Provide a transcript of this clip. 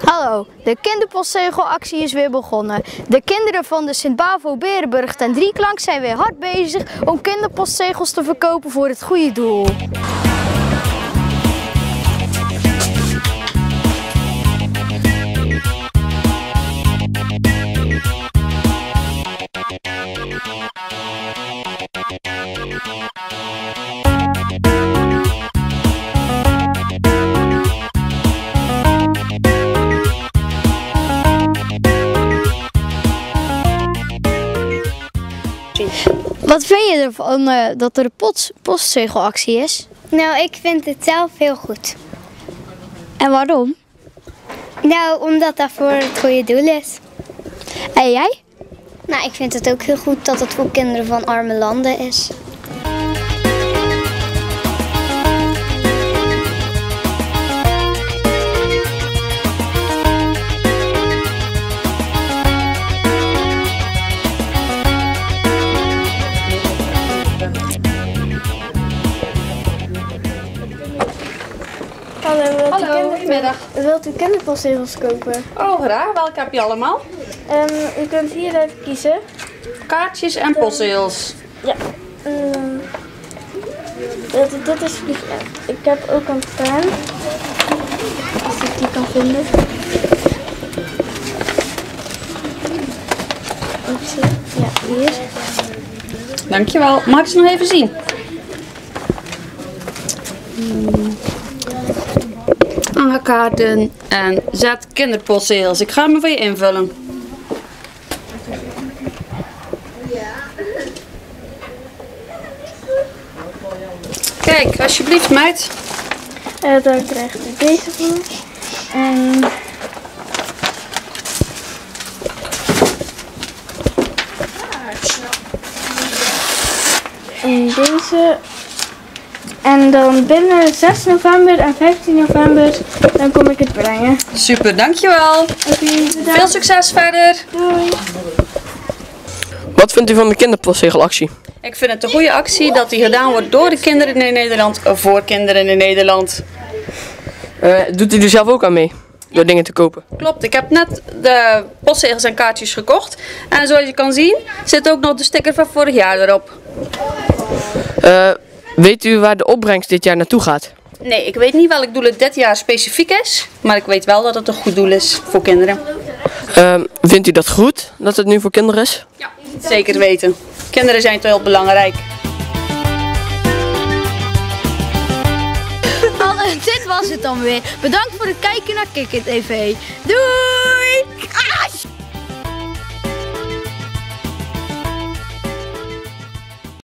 Hallo, de kinderpostzegelactie is weer begonnen. De kinderen van de Sint-Bavo, Berenburg en Drieklank zijn weer hard bezig om kinderpostzegels te verkopen voor het goede doel. Wat vind je ervan dat er een postzegelactie is? Nou, ik vind het zelf heel goed. En waarom? Nou, omdat dat voor het goede doel is. En jij? Nou, ik vind het ook heel goed dat het voor kinderen van arme landen is. Hallo, goedemiddag. Wilt u kinderpostzegels kopen? Oh, graag. Welke heb je allemaal? U kunt hieruit kiezen. Kaartjes en postzegels. Ja. Dit is vliegend. Ik heb ook een pen. Als ik die kan vinden. Ja, hier. Dankjewel. Mag ik ze nog even zien? Kaarten en zet kinderpostzegels. Ik ga hem voor je invullen. Kijk, alsjeblieft meid. Dan krijgt u deze van. En deze. En dan binnen 6 november en 15 november dan kom ik het brengen. Super, dankjewel. Veel succes verder. Doei. Wat vindt u van de kinderpostzegelactie? Ik vind het een goede actie dat die gedaan wordt door de kinderen in Nederland voor kinderen in Nederland. Doet u er zelf ook aan mee? Door dingen te kopen? Klopt, ik heb net de postzegels en kaartjes gekocht. En zoals je kan zien zit ook nog de sticker van vorig jaar erop. Weet u waar de opbrengst dit jaar naartoe gaat? Nee, ik weet niet welk doel het dit jaar specifiek is. Maar ik weet wel dat het een goed doel is voor kinderen. Vindt u dat goed, dat het nu voor kinderen is? Ja, zeker weten. Kinderen zijn toch heel belangrijk. Dit was het dan weer. Bedankt voor het kijken naar Kikker TV. Doei!